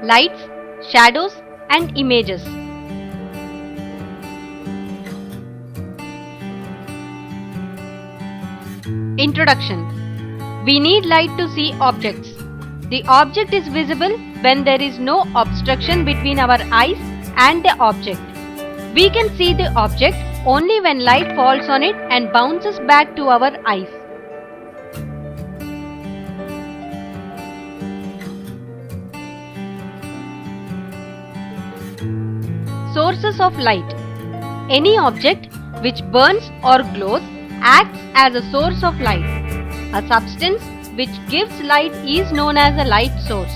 lights, shadows and images. Introduction. We need light to see objects. The object is visible when there is no obstruction between our eyes and the object. We can see the object only when light falls on it and bounces back to our eyes. Sources of light. Any object which burns or glows acts as a source of light. A substance which gives light is known as a light source.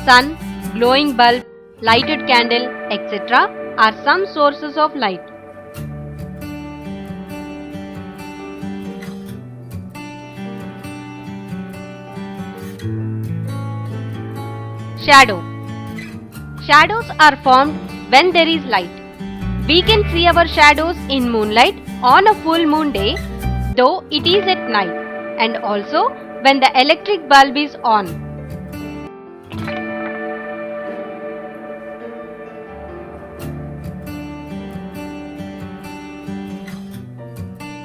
Sun, glowing bulb, lighted candle, etc. are some sources of light. Shadow. Shadows are formed when there is light. We can see our shadows in moonlight on a full moon day, though it is at night, and also when the electric bulb is on.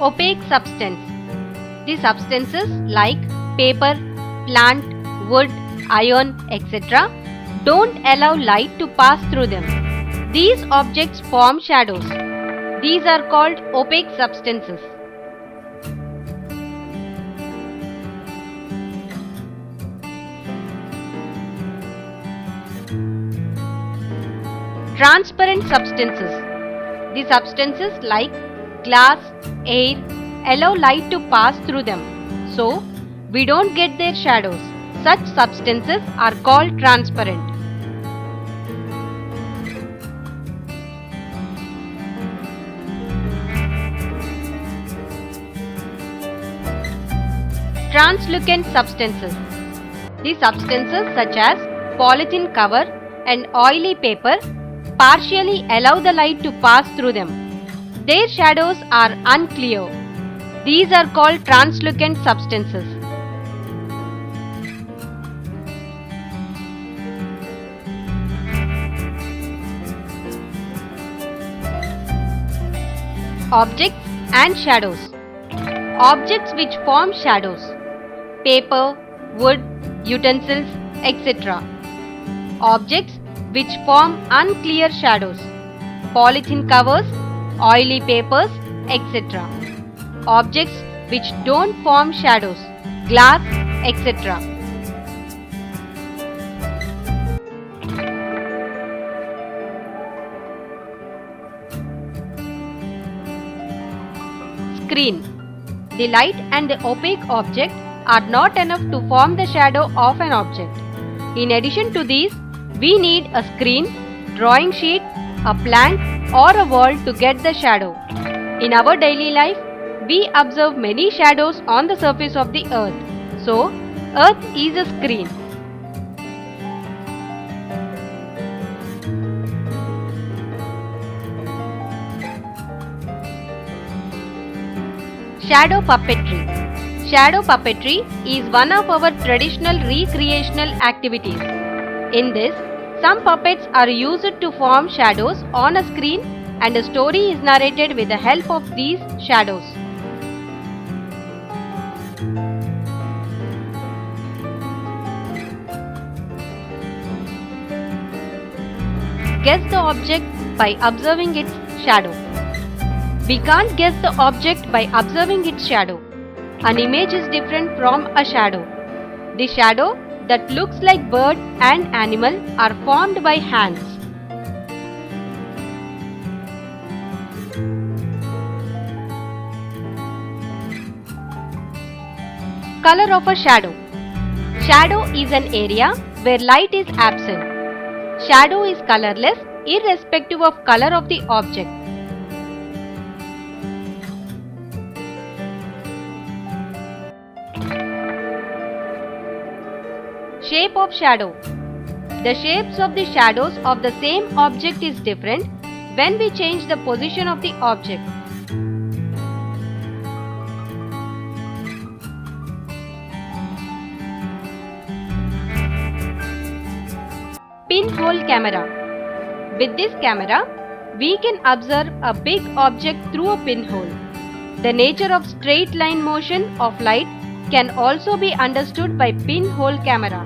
Opaque substance. The substances like paper, plant, wood, iron, etc. don't allow light to pass through them. These objects form shadows. These are called opaque substances. Transparent substances. The substances like glass, air allow light to pass through them, so we don't get their shadows. Such substances are called transparent. Translucent substances. The substances such as polythene cover and oily paper partially allow the light to pass through them. Their shadows are unclear. These are called translucent substances. Objects and shadows. Objects which form shadows: paper, wood, utensils, etc. Objects which form unclear shadows: polythene covers, oily papers, etc. Objects which don't form shadows: glass, etc. Screen. The light and the opaque object are not enough to form the shadow of an object. In addition to these, we need a screen, drawing sheet, a plant or a wall to get the shadow. In our daily life, we observe many shadows on the surface of the earth. So, earth is a screen. Shadow puppetry. Shadow puppetry is one of our traditional recreational activities. In this, some puppets are used to form shadows on a screen and a story is narrated with the help of these shadows. Guess the object by observing its shadow. We can't guess the object by observing its shadow. An image is different from a shadow. The shadow that looks like bird and animal are formed by hands. Color of a shadow. Shadow is an area where light is absent. Shadow is colorless irrespective of color of the object. Shape of shadow. The shapes of the shadows of the same object is different when we change the position of the object. pinhole camera. With this camera, we can observe a big object through a pinhole. The nature of straight line motion of light can also be understood by pinhole camera.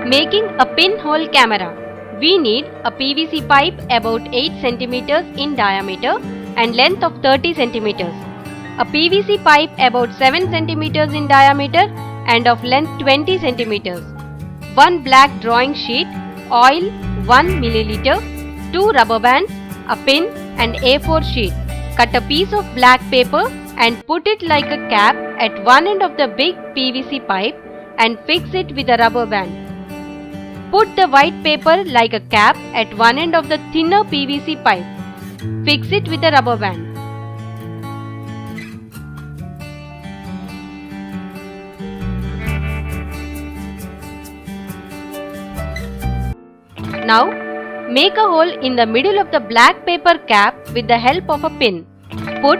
Making a pinhole camera, we need a PVC pipe about 8 cm in diameter and length of 30 cm, a PVC pipe about 7 cm in diameter and of length 20 cm, 1 black drawing sheet, oil 1 ml, 2 rubber bands, a pin and A4 sheet. Cut a piece of black paper and put it like a cap at one end of the big PVC pipe and fix it with a rubber band. Put the white paper like a cap at one end of the thinner PVC pipe. Fix it with a rubber band. Now, make a hole in the middle of the black paper cap with the help of a pin. Put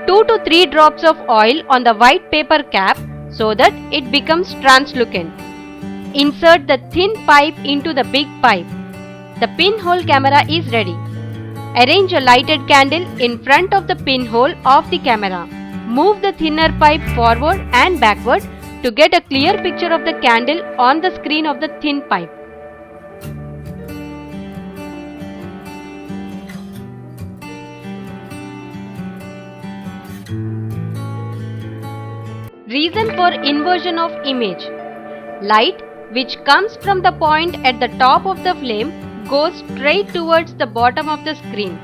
2 to 3 drops of oil on the white paper cap so that it becomes translucent. Insert the thin pipe into the big pipe. The pinhole camera is ready. Arrange a lighted candle in front of the pinhole of the camera. Move the thinner pipe forward and backward to get a clear picture of the candle on the screen of the thin pipe. Reason for inversion of image. Light which comes from the point at the top of the flame goes straight towards the bottom of the screen,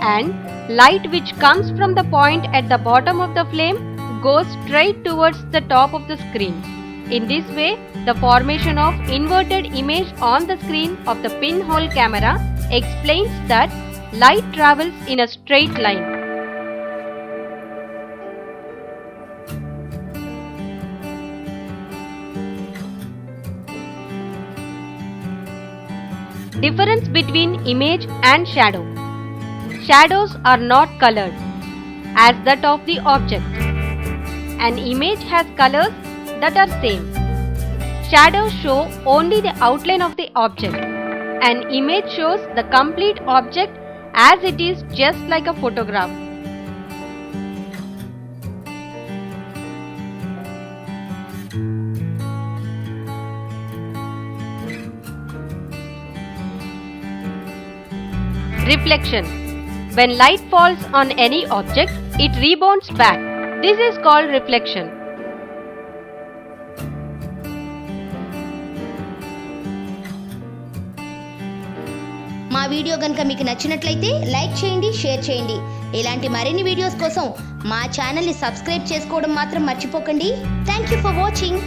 and light which comes from the point at the bottom of the flame goes straight towards the top of the screen. In this way, the formation of inverted image on the screen of the pinhole camera explains that light travels in a straight line. Difference between image and shadow. Shadows are not colored as that of the object. An image has colors that are same. Shadows show only the outline of the object. An image shows the complete object as it is, just like a photograph. Reflection. When light falls on any object, it rebounds back. This is called reflection. మా video గనుక మీకు నచ్చినట్లయితే like చేయండి, share చేయండి. ఇలాంటి మరిన్ని videos కోసం మా ఛానల్ ని సబ్స్క్రైబ్ చేసుకోవడం మాత్రం మర్చిపోకండి. Thank you for watching.